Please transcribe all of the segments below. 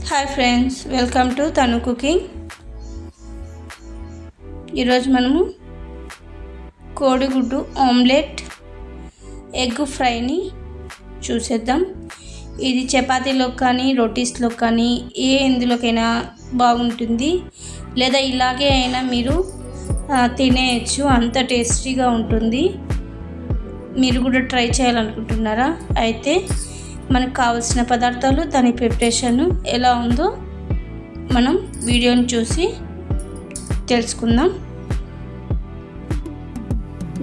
Hi friends, welcome to తను cooking. ఈరోజు మనము కోడిగుడ్డు ఆమ్లెట్ ఎగ్ ఫ్రైని చూసేద్దాం. ఇది చపాతీలో కానీ రోటీస్లో కానీ ఎందులోకైనా బాగుంటుంది, లేదా ఇలాగే అయినా మీరు తినేయచ్చు. అంత టేస్టీగా ఉంటుంది. మీరు కూడా ట్రై చేయాలనుకుంటున్నారా? అయితే మనకు కావాల్సిన పదార్థాలు, దాని ప్రిపరేషన్ ఎలా ఉందో మనం వీడియోని చూసి తెలుసుకుందాం.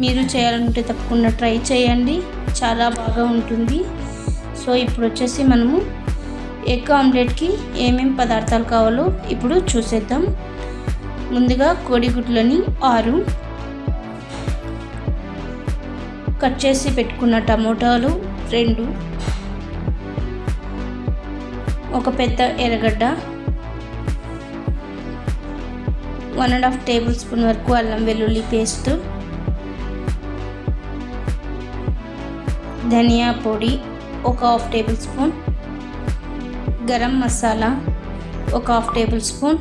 మీరు చేయాలనుకుంటే తప్పకుండా ట్రై చేయండి, చాలా బాగా ఉంటుంది. సో ఇప్పుడు వచ్చేసి మనము ఎగ్ ఆమ్లెట్కి ఏమేమి పదార్థాలు కావాలో ఇప్పుడు చూసేద్దాం. ముందుగా కోడిగుడ్లని 6, కట్ చేసి పెట్టుకున్న టమోటాలు 2, ఒక పెద్ద ఎర్రగడ్డ, 1.5 టేబుల్ స్పూన్ వరకు అల్లం వెల్లుల్లి పేస్ట్, ధనియా పొడి 1/2 table spoon, garam masala 1/2 table spoon,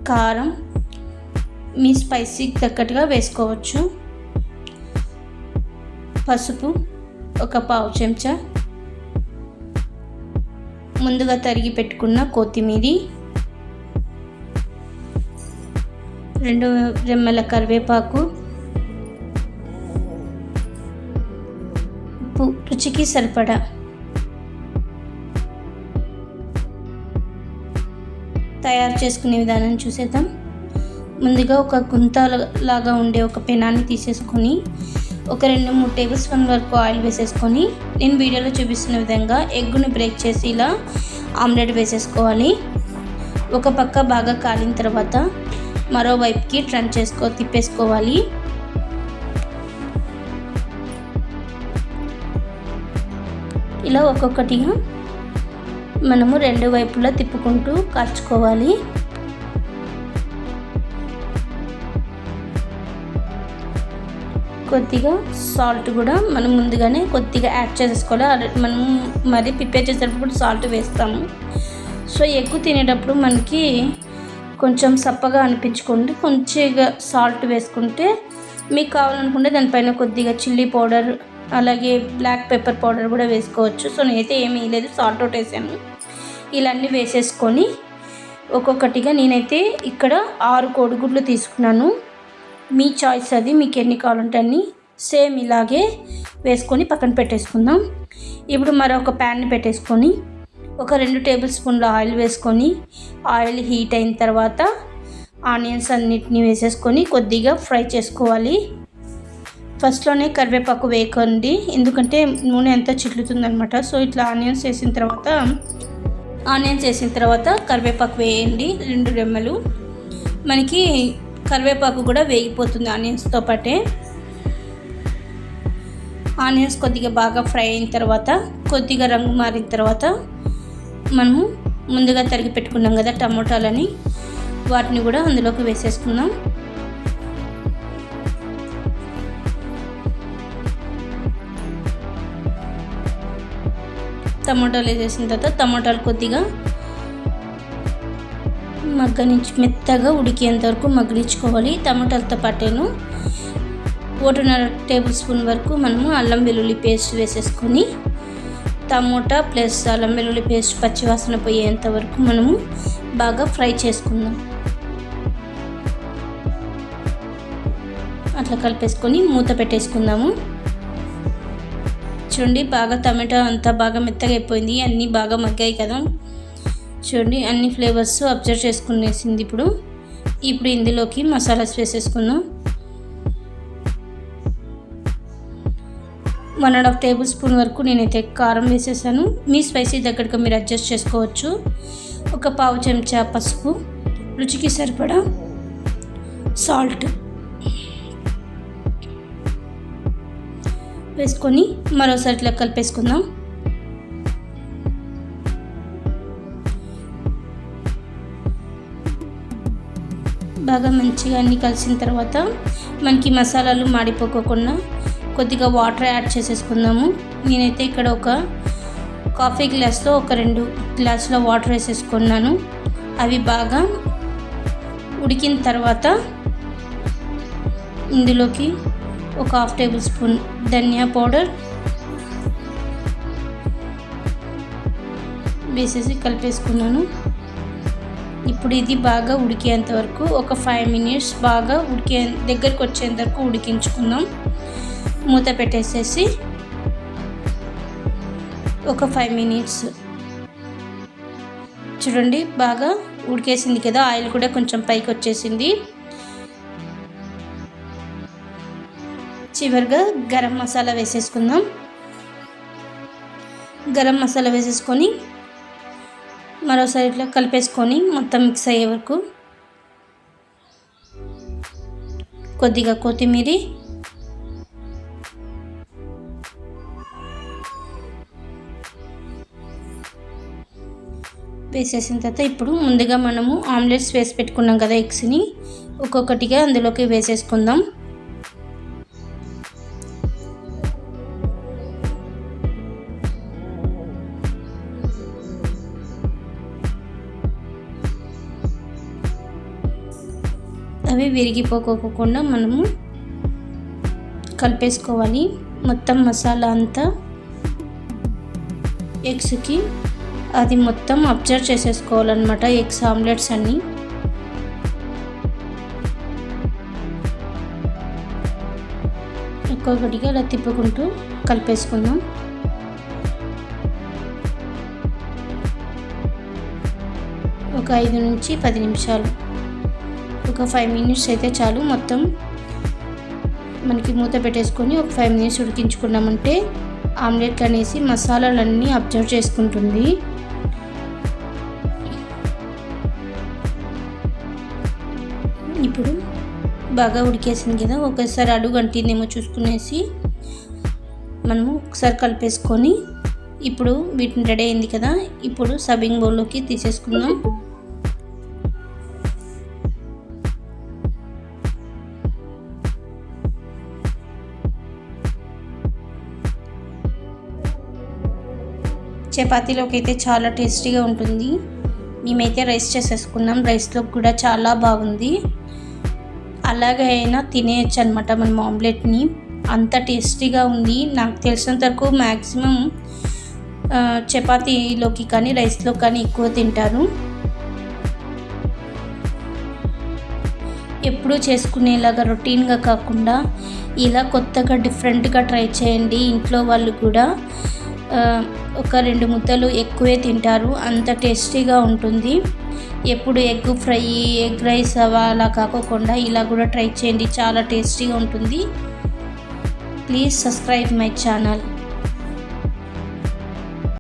కారం మీ స్పైసీకి తగ్గట్టుగా వేసుకోవచ్చు, పసుపు 1/4 చెంచా, ముందుగా తరిగి పెట్టుకున్న కొత్తిమీర, 2 రెమ్మల కరివేపాకు, ఉప్పు రుచికి సరిపడా. తయారు చేసుకునే విధానం చూసేద్దాం. ముందుగా ఒక గుంత లాగా ఉండే ఒక పెనాన్ని తీసేసుకొని ఒక 2-3 టేబుల్ స్పూన్ వరకు ఆయిల్ వేసేసుకొని, నేను వీడియోలో చూపిస్తున్న విధంగా ఎగ్గుని బ్రేక్ చేసి ఇలా ఆమ్లెట్ వేసేసుకోవాలి. ఒక పక్క బాగా కాలిన తర్వాత మరో వైపుకి తిప్పేసుకోవాలి. ఇలా ఒక్కొక్కటిగా మనము 2 వైపులా తిప్పుకుంటూ కాల్చుకోవాలి. కొద్దిగా సాల్ట్ కూడా మనం ముందుగానే కొద్దిగా యాడ్ చేసేసుకోవాలి. మనం మరి ప్రిపేర్ చేసేటప్పుడు సాల్ట్ వేస్తాము. సో ఎగ్ తినేటప్పుడు మనకి కొంచెం సప్పగా అనిపించుకోండి, కొంచెంగా సాల్ట్ వేసుకుంటే మీకు కావాలనుకుంటే దానిపైన కొద్దిగా చిల్లీ పౌడర్, అలాగే బ్లాక్ పెప్పర్ పౌడర్ కూడా వేసుకోవచ్చు. సో నేనైతే ఏమీ వేయలేదు, సాల్ట్ ఒకటి వేసాను. ఇలా అన్నీ వేసేసుకొని ఒక్కొక్కటిగా నేనైతే ఇక్కడ 6 కోడిగుడ్లు తీసుకున్నాను. మీ చాయిస్ అది, మీకు ఎన్ని కావాలంటే అన్ని సేమ్ ఇలాగే వేసుకొని పక్కన పెట్టేసుకుందాం. ఇప్పుడు మరొక ప్యాన్ని పెట్టేసుకొని ఒక 2 టేబుల్ స్పూన్ల ఆయిల్ వేసుకొని, ఆయిల్ హీట్ అయిన తర్వాత ఆనియన్స్ అన్నిటిని వేసేసుకొని కొద్దిగా ఫ్రై చేసుకోవాలి. ఫస్ట్లోనే కరివేపాకు వేయకండి, ఎందుకంటే నూనె అంతా చిట్లుతుందనమాట. సో ఇట్లా ఆనియన్స్ వేసిన తర్వాత కరివేపాకు వేయండి, 2 రెమ్మలు. మనకి కరివేపాకు కూడా వేగిపోతుంది ఆనియన్స్తో పాటే. ఆనియన్స్ కొద్దిగా బాగా ఫ్రై అయిన తర్వాత, కొద్దిగా రంగు మారిన తర్వాత మనము ముందుగా తరిగి పెట్టుకున్నాం కదా టమోటాలని, వాటిని కూడా అందులోకి వేసేసుకుందాం. టమోటాలు వేసేసిన తర్వాత టమోటాలు కొద్దిగా మెత్తగా ఉడికేంత వరకు మగ్గించుకోవాలి. టమాటాలతో పాటేను 1.5 టేబుల్ స్పూన్ వరకు మనము అల్లం వెల్లుల్లి పేస్ట్ వేసేసుకొని, టమోటా ప్లస్ అల్లం వెల్లుల్లి పేస్ట్ పచ్చివాసన పోయేంత వరకు మనము బాగా ఫ్రై చేసుకుందాం. అట్లా కలిపేసుకొని మూత పెట్టేసుకుందాము. చూడండి, బాగా టమాటా అంతా బాగా మెత్తగా అయిపోయింది, అన్నీ బాగా మగ్గాయి కదా. చూడండి, అన్ని ఫ్లేవర్స్ అబ్జర్వ్ చేసుకునేసింది. ఇప్పుడు ఇందులోకి మసాలాస్ వేసేసుకుందాం. 1.5 టేబుల్ స్పూన్ వరకు నేనైతే కారం వేసేసాను. మీ స్పైసీ దగ్గరగా మీరు అడ్జస్ట్ చేసుకోవచ్చు. ఒక 1/2 చెంచా పసుపు, రుచికి సరిపడా సాల్ట్ వేసుకొని మరోసారి ఇట్లా కలిపేసుకుందాం. బాగా మంచిగా అన్నీ కలిసిన తర్వాత మనకి మసాలాలు మాడిపోకుండా కొద్దిగా వాటర్ యాడ్ చేసేసుకుందాము. నేనైతే ఇక్కడ ఒక కాఫీ గ్లాస్లో ఒక 2 గ్లాసుల వాటర్ వేసేసుకున్నాను. అవి బాగా ఉడికిన తర్వాత ఇందులోకి ఒక 1/2 టేబుల్ స్పూన్ ధనియా పౌడర్ వేసేసి కలిపేసుకున్నాను. ఇప్పుడు ఇది బాగా ఉడికేంత వరకు ఒక 5 మినిట్స్ బాగా దగ్గరికి వచ్చేంత వరకు ఉడికించుకుందాం. మూత పెట్టేసేసి ఒక 5 మినిట్స్ చూడండి, బాగా ఉడికేసింది కదా, ఆయిల్ కూడా కొంచెం పైకి వచ్చేసింది. చివరిగా గరం మసాలా వేసేసుకుందాం. గరం మసాలా వేసేసుకొని మరోసారి ఇట్లా కలిపేసుకొని మొత్తం మిక్స్ అయ్యే వరకు కొద్దిగా కొత్తిమీర, వేసేసిన తర్వాత ఇప్పుడు ముందుగా మనము ఆమ్లెట్స్ వేసి పెట్టుకున్నాం కదా, ఎగ్స్ని ఒక్కొక్కటిగా అందులోకి వేసేసుకుందాం. అవి విరిగిపోకోకుండా మనము కలిపేసుకోవాలి. మొత్తం మసాలా అంతా ఎగ్స్కి అది మొత్తం అబ్జర్వ్ చేసేసుకోవాలన్నమాట, ఎగ్స్ ఆమ్లెట్స్ అన్నీ. ఒక్కొక్కటిగా అలా తిప్పుకుంటూ కలిపేసుకుందాం. ఒక 5 నుంచి 10 నిమిషాలు, ఒక 5 మినిట్స్ అయితే చాలు. మొత్తం మనకి మూత పెట్టేసుకొని ఒక 5 మినిట్స్ ఉడికించుకున్నామంటే ఆమ్లెట్లు అనేసి మసాలాలన్నీ అబ్జర్వ్ చేసుకుంటుంది. ఇప్పుడు బాగా ఉడికేసింది కదా, ఒకసారి అడుగు అంటిందేమో చూసుకునేసి మనము ఒకసారి కలిపేసుకొని ఇప్పుడు వీటిని రెడీ అయింది కదా, ఇప్పుడు సర్వింగ్ బౌల్లోకి తీసేసుకుందాం. చపాతీలోకి అయితే చాలా టేస్టీగా ఉంటుంది. మేమైతే రైస్ చేసేసుకున్నాం, రైస్లో కూడా చాలా బాగుంది. అలాగే అయినా తినేయచ్చు అనమాట మనం ఆమ్లెట్ని, అంత టేస్టీగా ఉంది. నాకు తెలిసినంత వరకు మ్యాక్సిమం చపాతీలోకి కానీ రైస్లో కానీ ఎక్కువ తింటారు. ఎప్పుడూ చేసుకునేలాగా రొటీన్గా కాకుండా ఇలా కొత్తగా డిఫరెంట్గా ట్రై చేయండి. ఇంట్లో వాళ్ళు కూడా ఒక 2 ముద్దలు ఎక్కువే తింటారు, అంత టేస్టీగా ఉంటుంది. ఎప్పుడు ఎగ్ ఫ్రై, ఎగ్ రైస్ అలా కాకోకుండా ఇలా కూడా ట్రై చేయండి, చాలా టేస్టీగా ఉంటుంది. Please subscribe my channel.